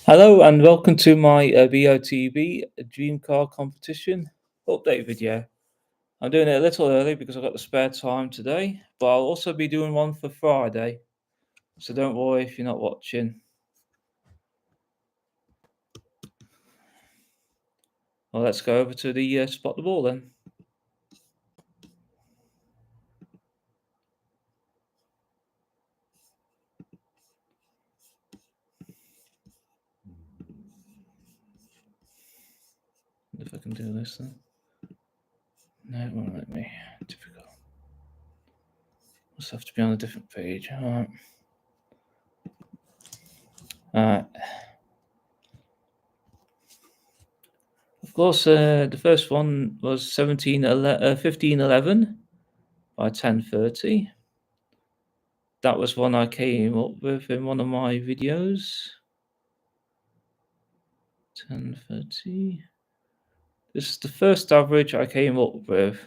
Hello and welcome to my Botb Dream Car Competition update video. I'm doing it a little early because I've got the spare time today, but I'll also be doing one for Friday, so don't worry if you're not watching. Well, let's go over to the spot the ball then. If I can do this then. No, it won't let me. Difficult. Must have to be on a different page. Alright. Of course, the first one was 1511 by 1030. That was one I came up with in one of my videos. 1030. This is the first average I came up with.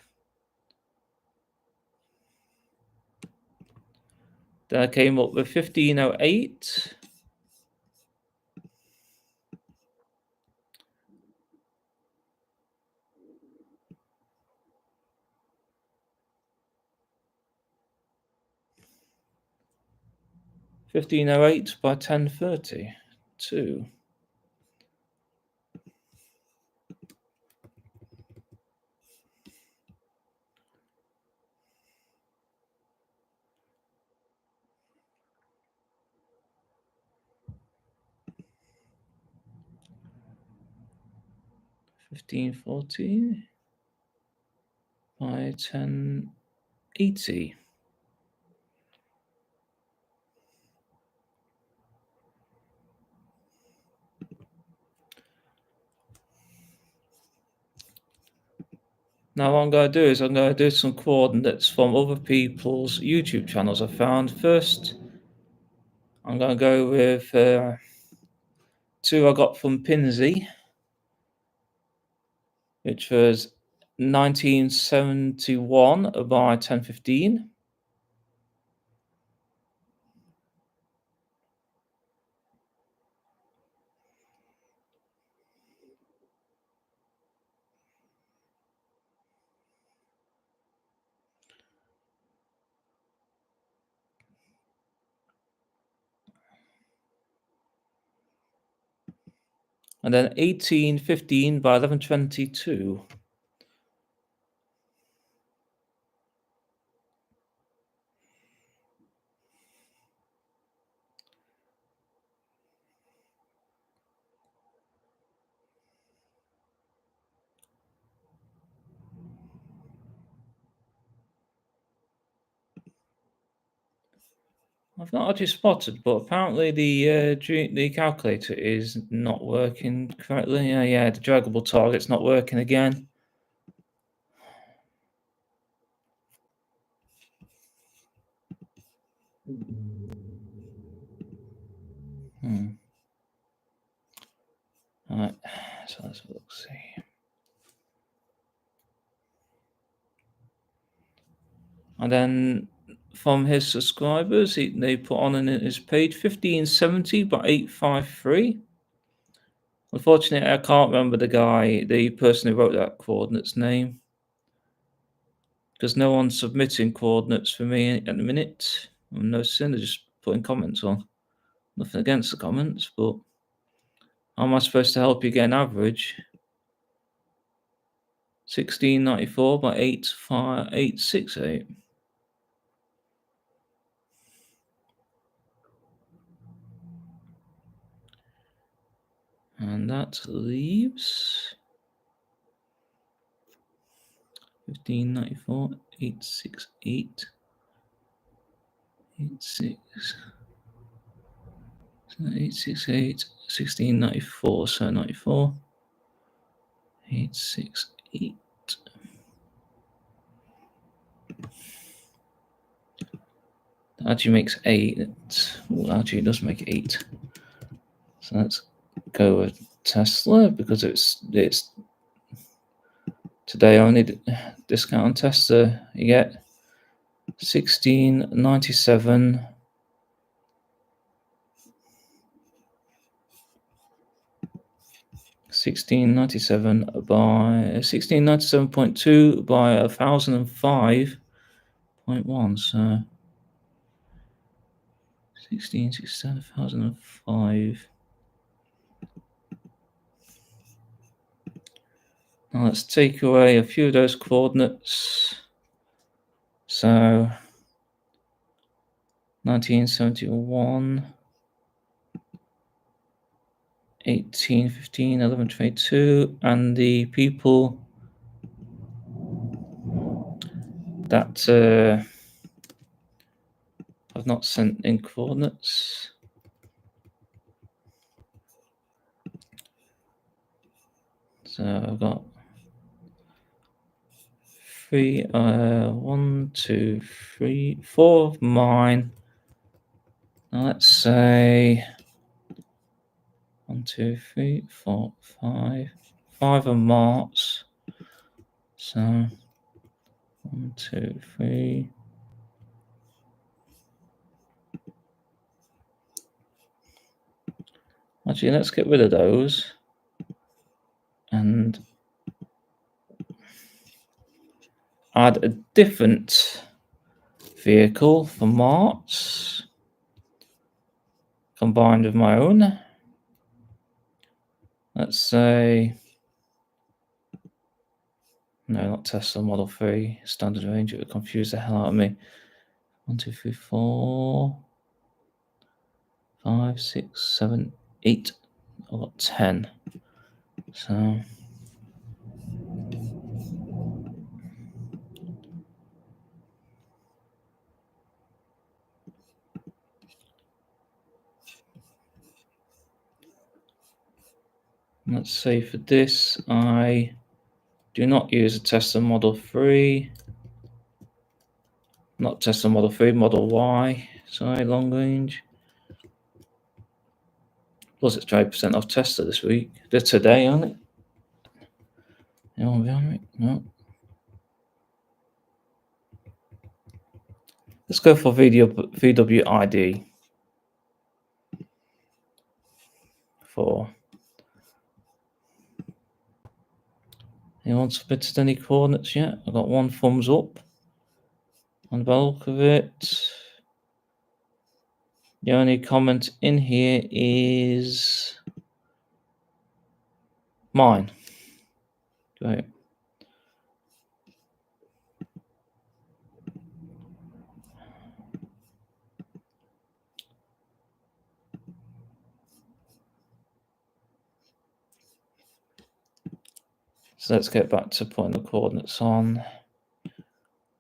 Then I came up with 1508. by 1030. 2. $15.14 by 1080. Now what I'm going to do is I'm going to do some coordinates from other people's YouTube channels I found. First, I'm going to go with 2 I got from Pinsy, which was 1971 by 1015. And then 1815 by 1122. I've not actually spotted, but apparently the calculator is not working correctly. Yeah, the draggable target's not working again. All right, so let's look. See. And then from his subscribers, they put on in his page 1570 by 853. Unfortunately, I can't remember the person who wrote that coordinates name, because no one's submitting coordinates for me at the minute. I'm noticing they're just putting comments on. Nothing against the comments, but how am I supposed to help you get an average? 1694 by 868. And that leaves 1594, 868, 868, 1694, so 94, 868. That actually makes 8. Well, actually, it does make 8. So let's go with Tesla because it's today only discount on Tesla. You get 1697 1697 by 1697.2 by 1005.1. So 1667 1005. Now let's take away a few of those coordinates. So 1971, 1815, 1122, and the people that have not sent in coordinates. So I've got 1, 2, 3, 4 of mine. Now let's say 1, 2, 3, 4, 5. 5 of March. So 1, 2, 3. Actually, let's get rid of those and add a different vehicle for March combined with my own. Let's say, no, not Tesla Model 3, standard range. It would confuse the hell out of me. 1, 2, 3, 4, 5, 6, 7, 8. I've got 10. So let's say for this, I do not use a Tesla Model 3. Not Tesla Model 3, Model Y. Sorry, long range. Plus it's 20% off Tesla this week. Today, aren't it? No. Let's go for VW ID 4. Anyone submitted any coordinates yet? I've got 1 thumbs up on the bulk of it. The only comment in here is mine. Great. So let's get back to putting the coordinates on.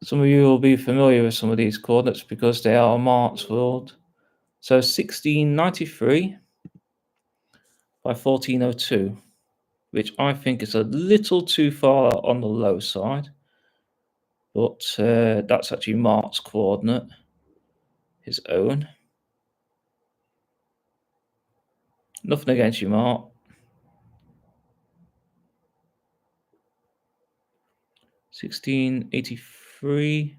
Some of you will be familiar with some of these coordinates because they are Mark's world. So 1693 by 1402, which I think is a little too far on the low side. But that's actually Mark's coordinate, his own. Nothing against you, Mark. 1683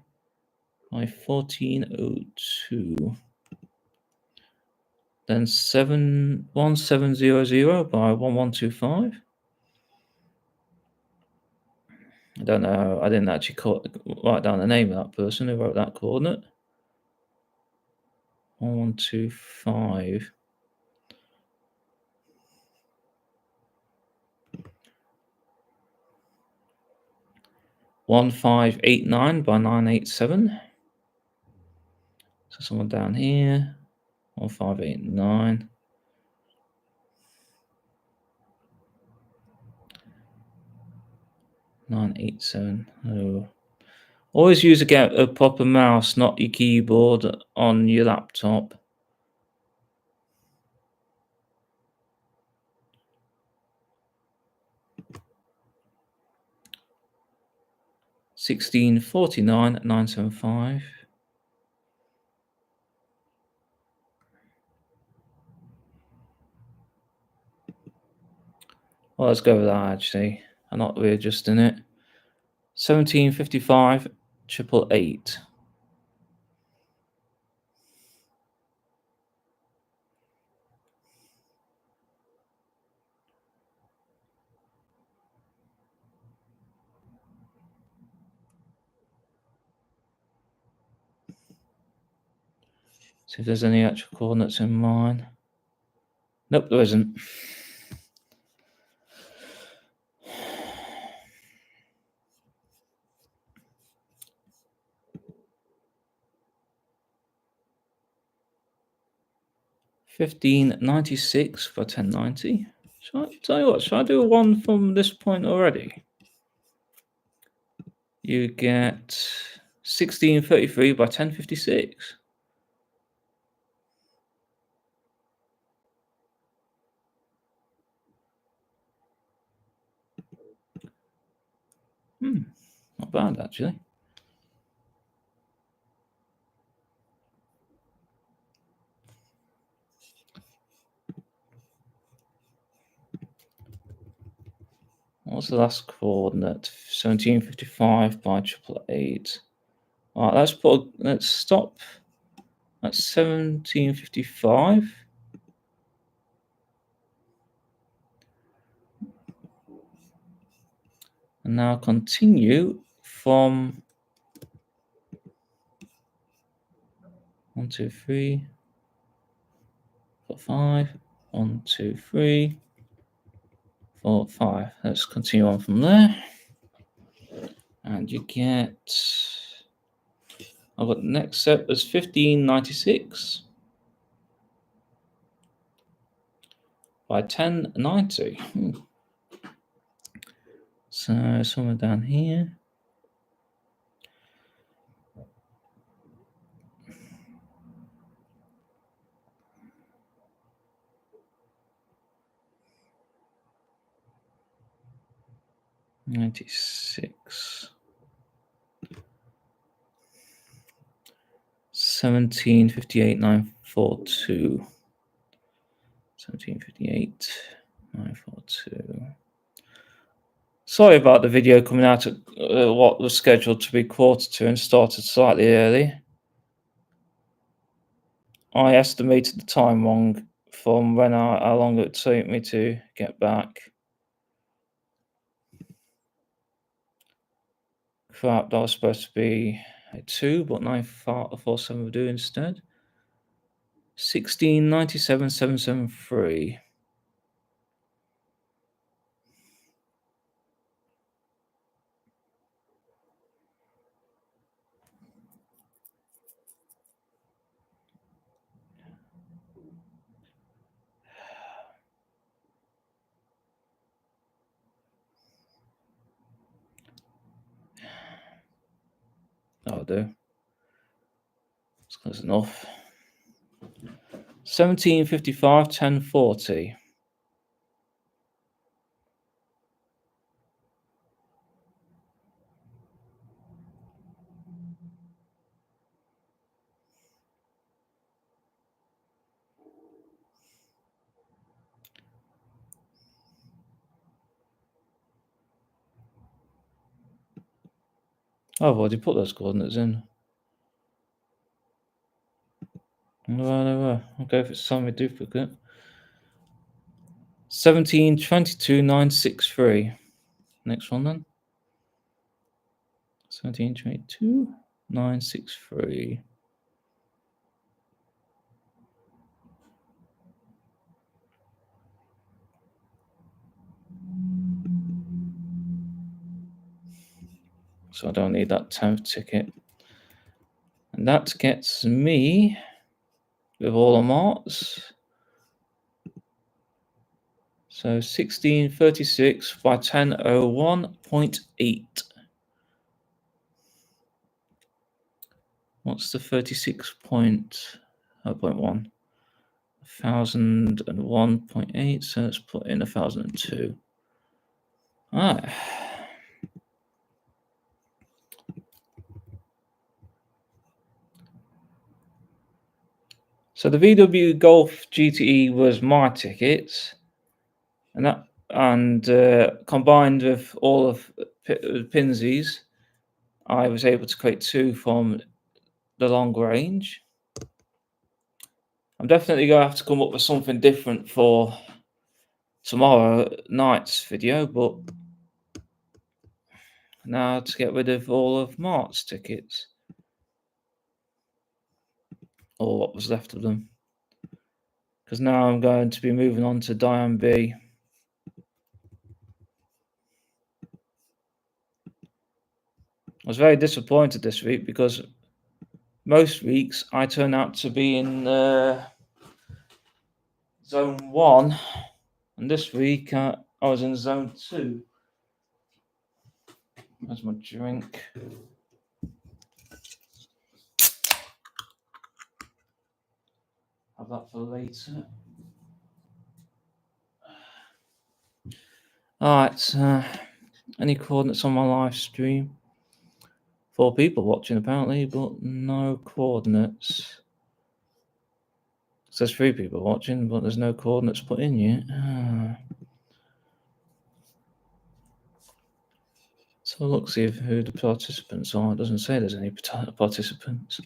by 1402. Then 1700 by 1125. I don't know. I didn't actually write down the name of that person who wrote that coordinate. 1125. 1589 by 987. So someone down here. 1589. Oh. Always use a proper mouse, not your keyboard on your laptop. $16.49 975. Well, let's go with that actually. I'm not readjusting it. 1755 888. See if there's any actual coordinates in mine. Nope, there isn't. $15.96 by $10.90. Should I tell you what? Should I do one from this point already? You get $16.33 by $10.56. Not bad actually. What's the last coordinate? 1755 by 888. All right, let's stop at 1755. And now continue from 1, 2, 3, 4, 5. 1, 2, 3, 4, 5. Let's continue on from there. And you get, I've got the next set was 1596 by 1090. So somewhere down here. $96. 1758,942. 1758,942. Sorry about the video coming out at what was scheduled to be 1:45 and started slightly early. I estimated the time wrong from how long it would take me to get back. Crap, that was supposed to be at 2, but 9:47 we'll do instead. 1697,773. That'll do. That's close enough. 1755, 1040. Oh, I've already put those coordinates in. Well, okay, if it's time we duplicate. 1722,963. Next one then. 1722,963. So I don't need that 10th ticket. And that gets me, with all the marks, so 1636 by 1001.8. What's the 36.1? 1001.8, so let's put in 1002. Ah. So the VW Golf GTE was my ticket, and combined with all of Pinsy's, I was able to create 2 from the long range. I'm definitely going to have to come up with something different for tomorrow night's video, but now to get rid of all of Mark's tickets. or what was left of them. Because now I'm going to be moving on to Diane B. I was very disappointed this week because most weeks I turn out to be in zone 1, and this week I was in zone 2. Where's my drink? Have that for later. Alright, any coordinates on my live stream? 4 people watching apparently, but no coordinates. It says 3 people watching, but there's no coordinates put in yet. So look, see who the participants are. It doesn't say there's any participants.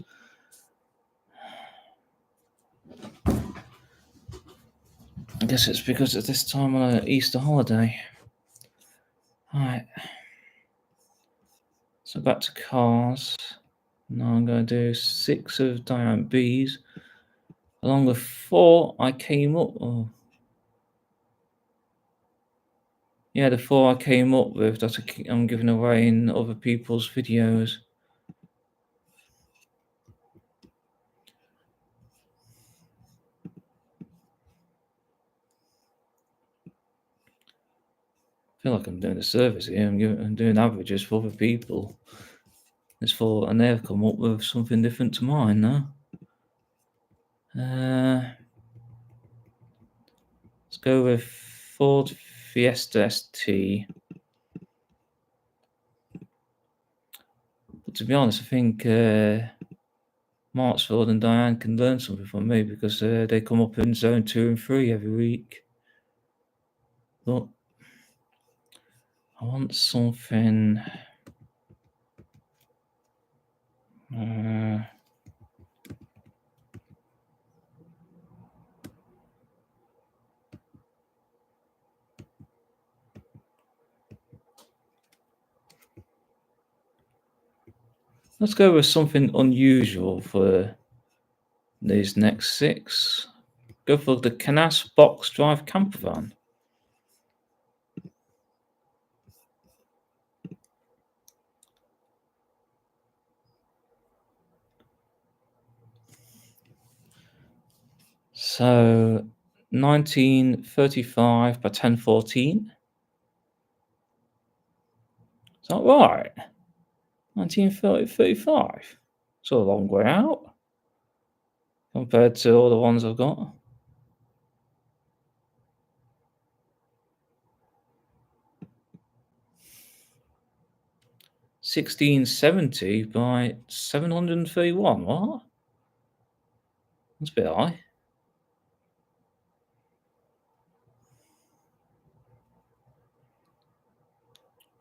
I guess it's because it's this time on an Easter holiday. Alright. So back to cars. Now I'm going to do 6 of Diane B's. Along with 4 I came up... Oh. Yeah, the 4 I came up with that I'm giving away in other people's videos. I feel like I'm doing a service here. I'm doing averages for other people. It's for, and they've come up with something different to mine now. Let's go with Ford Fiesta ST. But to be honest, I think Martsfield and Diane can learn something from me because they come up in zone 2 and 3 every week. But I want something. Let's go with something unusual for these next 6. Go for the Canas box drive camper van. So 1935 by 1014. Is that right? 1935. It's a long way out compared to all the ones I've got. $1670 by 731. What? That's a bit high.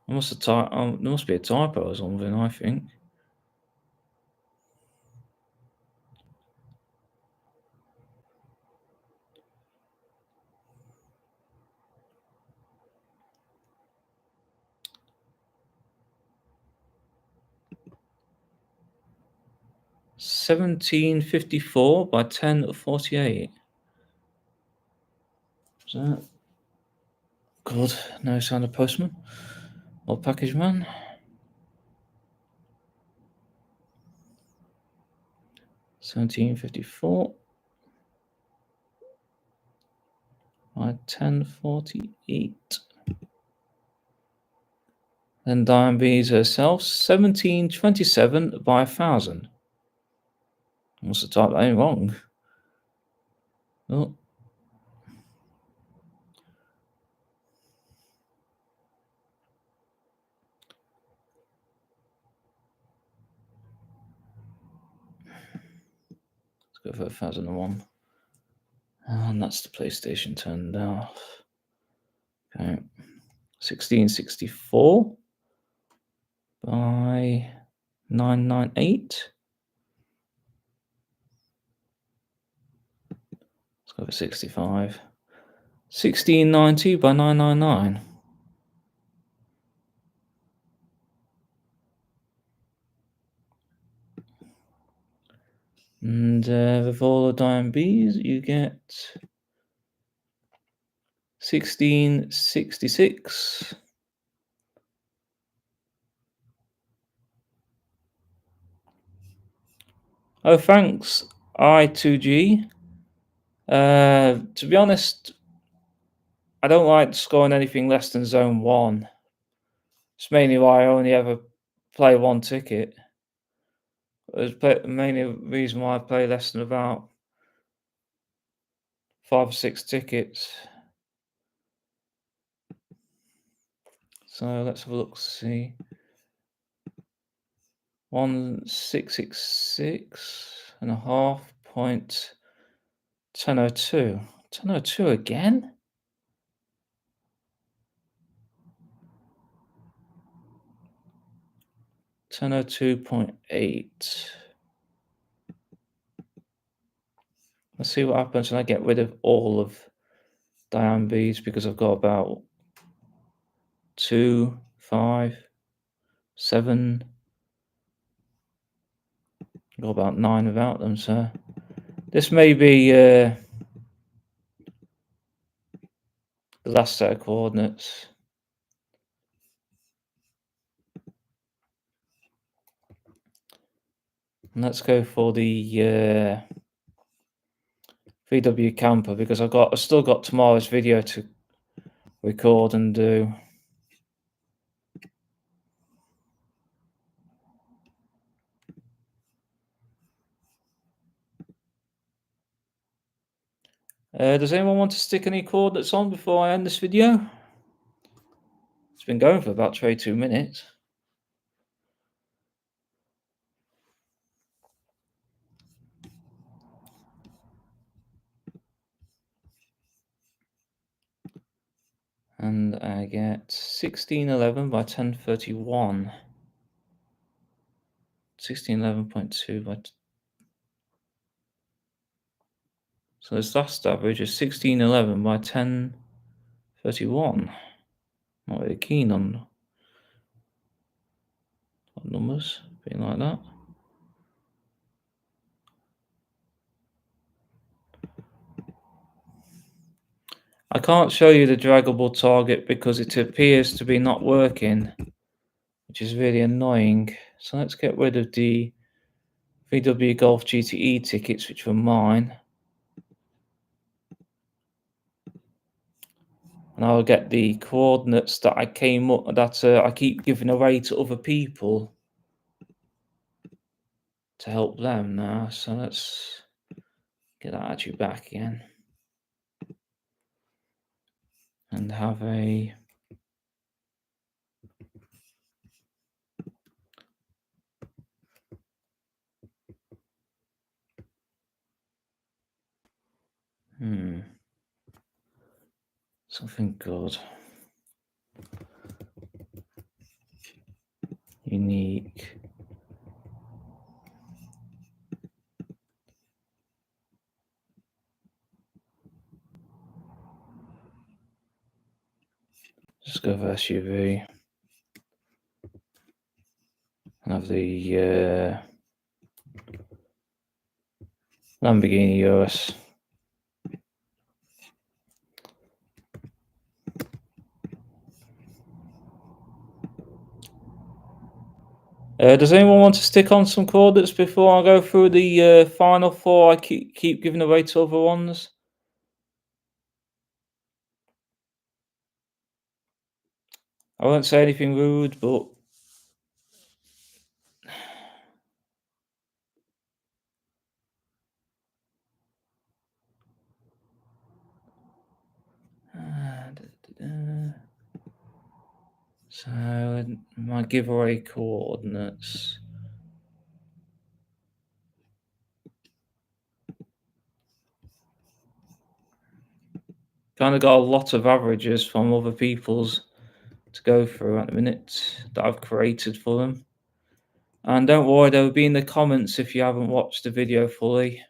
There must be a typo or something, I think. $1754 by 1048. Is that good? No sign of postman or package man. 1754 by 1048. Then Diane B's herself, 1727 by 1000. I must have typed that in wrong. Oh. Let's go for 1001. And that's the PlayStation turned off. Okay. 1664 by 998. Let's go for 65. 1690 by 999. And with all the diamond Bs, you get 1666. Oh, thanks, I2G. To be honest, I don't like scoring anything less than zone 1. It's mainly why I only ever play one ticket. It's mainly the reason why I play less than about 5 or 6 tickets. So let's have a look, see. 1666.5.1002. 1002 again? 1002.8. Let's see what happens when I get rid of all of Diane B's, because I've got about 2, 5, 7. I've got about 9 without them, so this may be the last set of coordinates. And let's go for the VW camper, because I've still got tomorrow's video to record and do. Does anyone want to stick any coordinates on before I end this video? It's been going for about 22 minutes. And I get 1611 by 1031. 1611.2 by... So this last average is 1611 by 1031. Not really keen on numbers being like that. I can't show you the draggable target because it appears to be not working, which is really annoying. So let's get rid of the VW Golf GTE tickets, which were mine. And I'll get the coordinates that I came up that I keep giving away to other people to help them now. So let's get that actually back again and have a something good. Unique. Just go for SUV. And have the Lamborghini US. Does anyone want to stick on some coordinates before I go through the final 4 I keep giving away to other ones? I won't say anything rude, but so my giveaway coordinates. Kind of got a lot of averages from other people's to go through at the minute that I've created for them. And don't worry, they'll be in the comments if you haven't watched the video fully.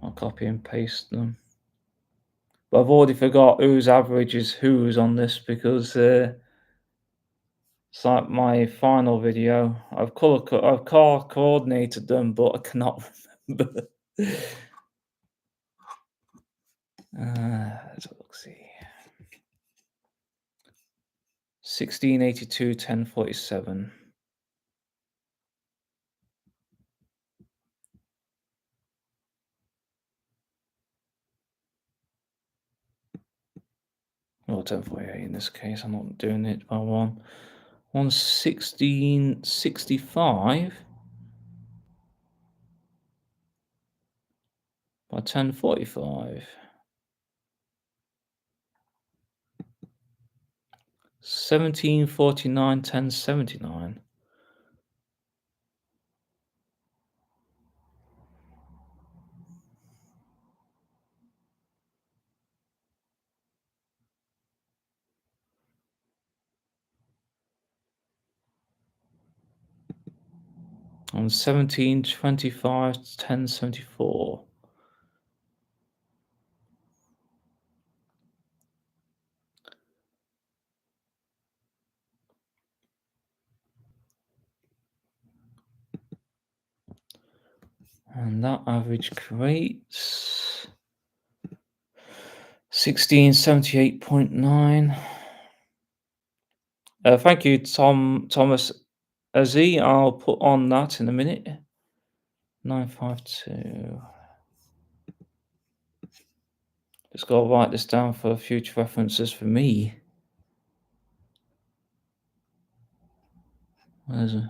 I'll copy and paste them. But I've already forgot whose average is whose on this because It's like my final video. I've color coordinated them, but I cannot remember. Let's see. 1682, 1047. Or 1048 in this case. I'm not doing it by one. 1665 by 1045. 1749, 1079. On 1725, 1074. And that average creates 1678.9. Thank you, Thomas Z. I'll put on that in a minute. 952. Just got to write this down for future references for me. Where's it?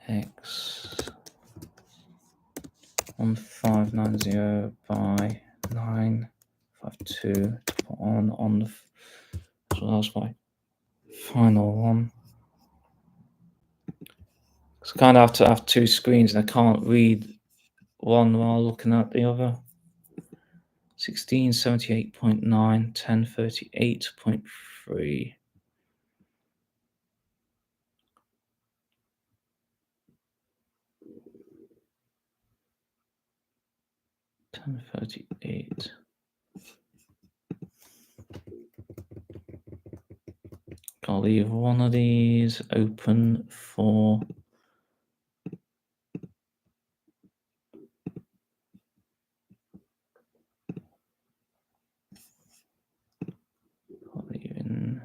X 1590 by 952 to put on the. So that's my final one. So I kind of have to have two screens, and I can't read one while looking at the other. 1678.9, 1038.3. 1038. I'll leave one of these open for leaving.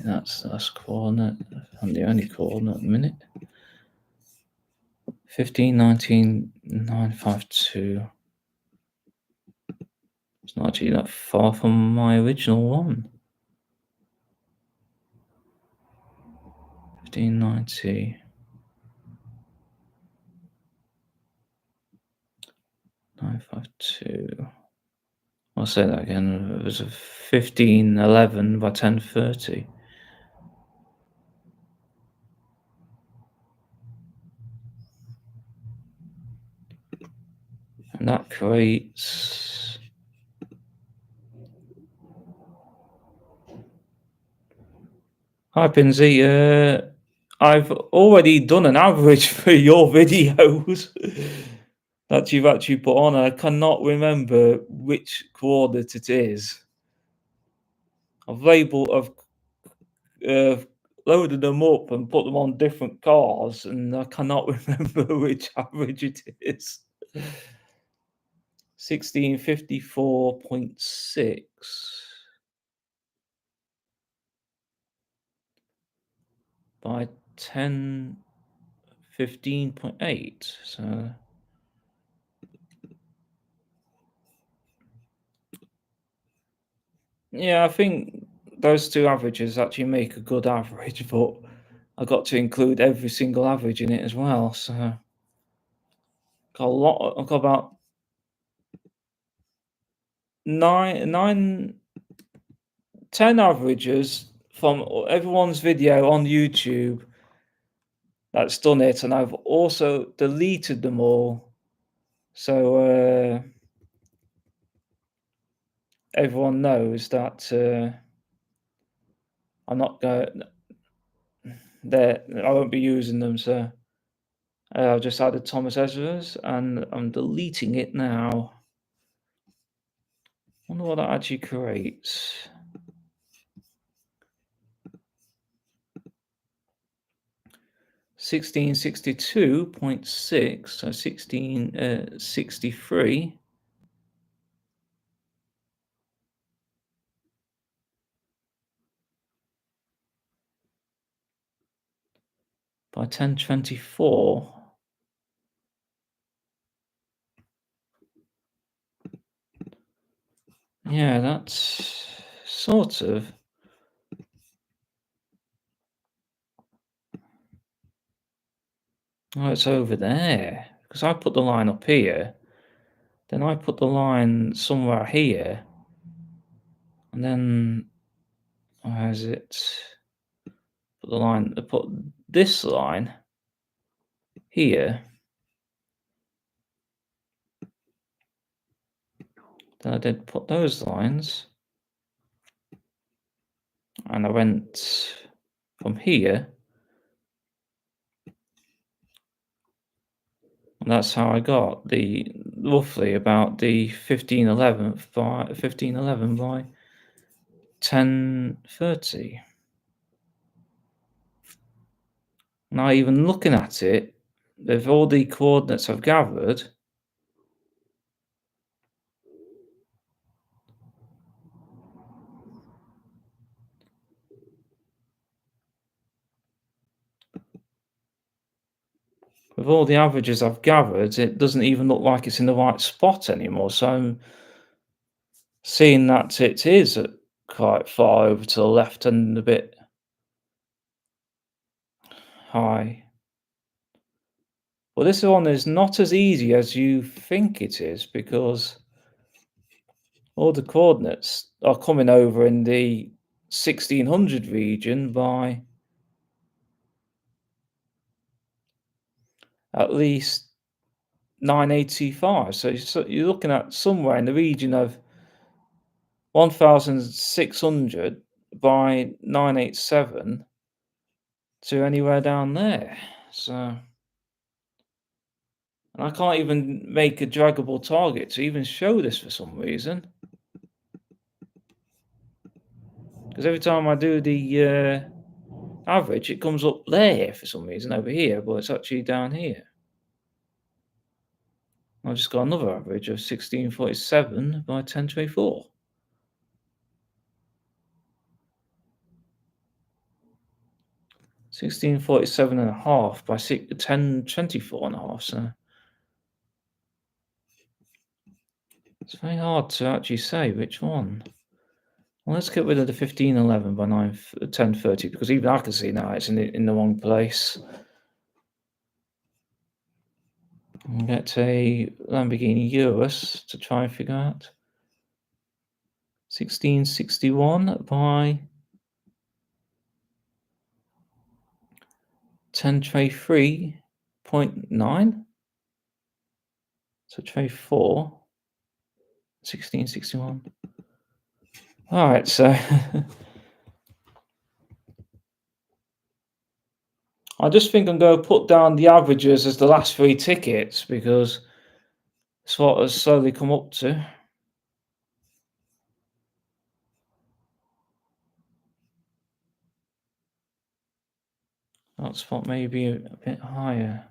That's coordinate. I'm the only coordinate at the minute. 1519, 952. It's not actually that far from my original one. 1590. 952. I'll say that again. It was a 1511 by 1030. And that creates Hi Pinsy, I've already done an average for your videos that you've actually put on. I cannot remember which coordinate it is. I've loaded them up and put them on different cars, and I cannot remember which average it is. 1654.6 by 1015.8. So yeah, I think those two averages actually make a good average, but I got to include every single average in it as well. So I've got about nine, 10 averages from everyone's video on YouTube that's done it, and I've also deleted them all. So everyone knows that I'm not going there. I won't be using them, so I've just added Thomas Ezra's, and I'm deleting it now. Wonder what that actually creates. 1662.6, so 1663. By 1024. Yeah, that's sort of. Oh, it's over there. Because I put the line up here. Then I put the line somewhere here. And then where is it? Put the line, put this line here. Then I did put those lines. And I went from here. And that's how I got the roughly about the 1511 by 1511 by 1030. Now, even looking at it, with all the coordinates I've gathered, with all the averages I've gathered, it doesn't even look like it's in the right spot anymore. So I'm seeing that it is quite far over to the left and a bit high. Well, this one is not as easy as you think it is, because all the coordinates are coming over in the 1600 region by at least 985. So you're looking at somewhere in the region of 1600 by 987 to anywhere down there. So, and I can't even make a draggable target to even show this for some reason. Because every time I do the average, it comes up there for some reason over here, but it's actually down here. I just got another average of 1647 by 1024. $16.47.5 by 1024.5. So it's very hard to actually say which one. Well, let's get rid of the 1511 by 1030, because even I can see now it's in the wrong place. We'll get a Lamborghini Urus to try and figure out. 1661 by 1023.9. So tray 4. 1661. All right, so I just think I'm going to put down the averages as the last 3 tickets, because it's what has slowly come up to. That spot may be a bit higher.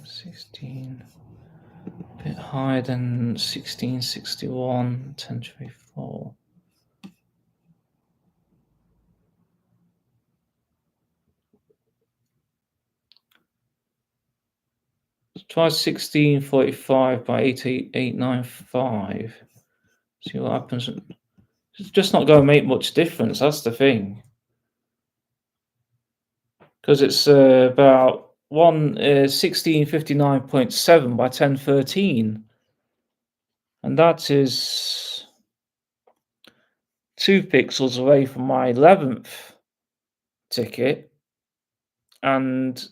16, a bit higher than 1661, 1024. Try 1645 by 88895. See what happens. It's just not going to make much difference. That's the thing. Because it's about 1659.7 by 1013. And that is 2 pixels away from my 11th ticket. and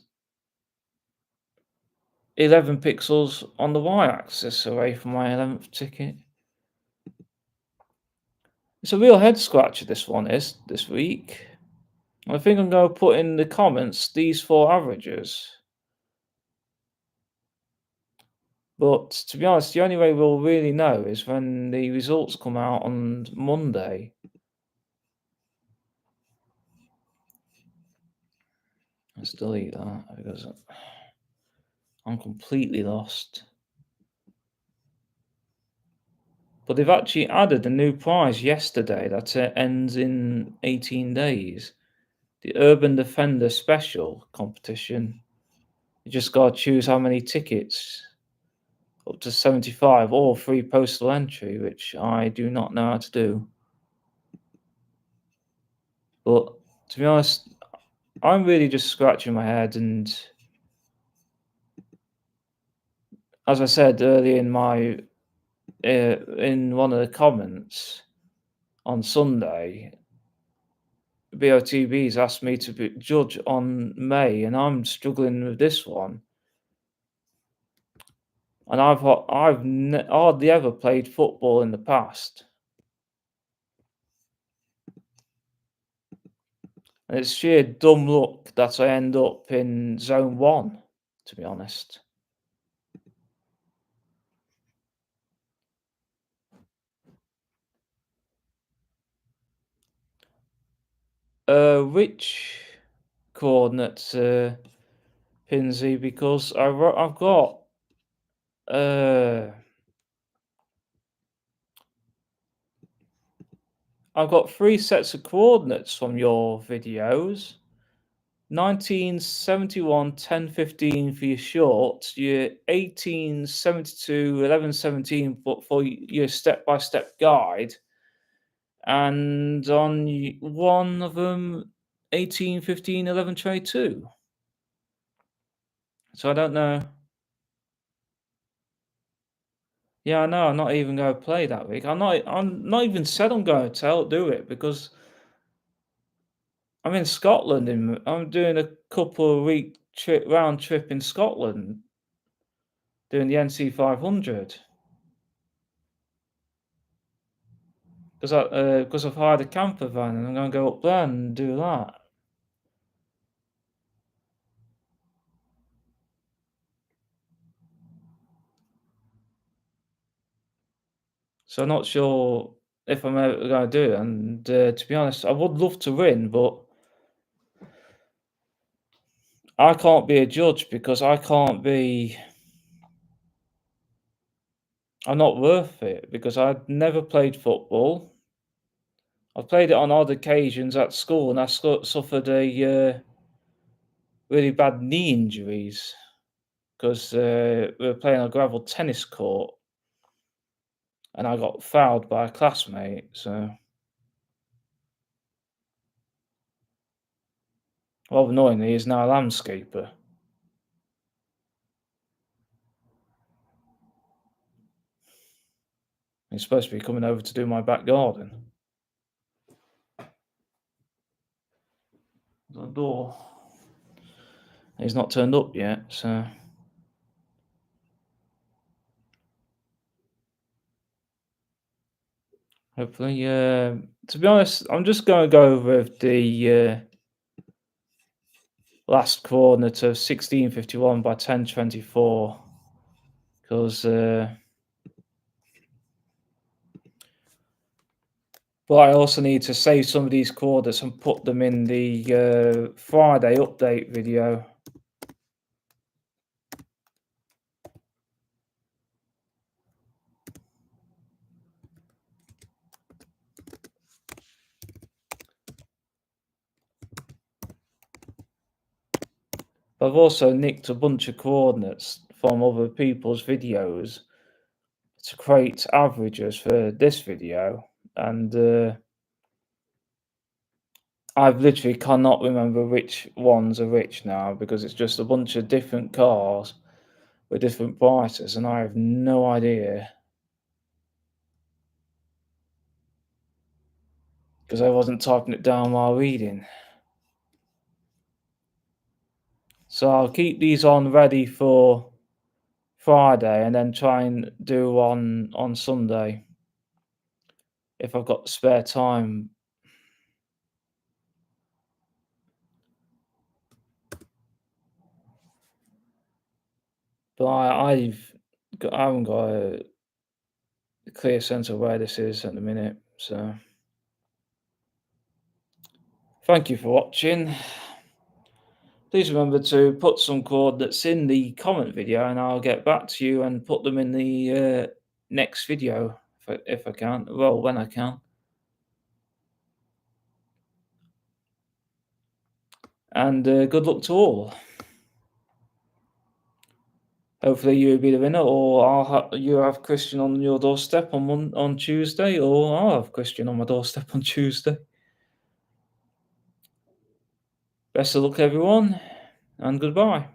11 pixels on the y-axis away from my 11th ticket. It's a real head scratcher, this one is, this week. I think I'm going to put in the comments these 4 averages. But to be honest, the only way we'll really know is when the results come out on Monday. Let's delete that because I'm completely lost. But they've actually added a new prize yesterday that ends in 18 days. The Urban Defender Special competition. You just got to choose how many tickets, up to 75, or free postal entry, which I do not know how to do. But to be honest, I'm really just scratching my head, and as I said earlier in my in one of the comments on Sunday, Botb's asked me to judge on May, and I'm struggling with this one. And I've hardly ever played football in the past, and it's sheer dumb luck that I end up in Zone 1, to be honest. Which coordinates, Pinsy? Because uh, I've got 3 sets of coordinates from your videos. 1971, 1015 for your short, your 1872, 1117 for your step-by-step guide, and on one of them, 1815, 1122. So I don't know. Yeah, I know. I'm not even going to play that week. I'm not even said I'm going to do it because I'm in Scotland. I'm doing a couple of week round trip in Scotland, doing the NC 500 because I've hired a camper van and I'm going to go up there and do that. So I'm not sure if I'm ever going to do it. And to be honest, I would love to win, but I can't be a judge because I'm not worth it because I've never played football. I've played it on odd occasions at school, and I suffered a really bad knee injuries because we were playing a gravel tennis court, and I got fouled by a classmate. So, rather annoyingly, he's now a landscaper. He's supposed to be coming over to do my back garden. The door. He's not turned up yet, so. Hopefully, to be honest, I'm just going to go with the last coordinate of 1651 by 1024 because but I also need to save some of these coordinates and put them in the Friday update video. I've also nicked a bunch of coordinates from other people's videos to create averages for this video, and I've literally cannot remember which ones are which now because it's just a bunch of different cars with different prices, and I have no idea because I wasn't typing it down while reading. So I'll keep these on ready for Friday and then try and do one on Sunday if I've got spare time. But I haven't got a clear sense of where this is at the minute. So thank you for watching. Please remember to put some coordinates in the comment video and I'll get back to you and put them in the next video if I can. Well, when I can. And good luck to all. Hopefully you'll be the winner, or you have Christian on your doorstep on Tuesday, or I'll have Christian on my doorstep on Tuesday. Best of luck, everyone, and goodbye.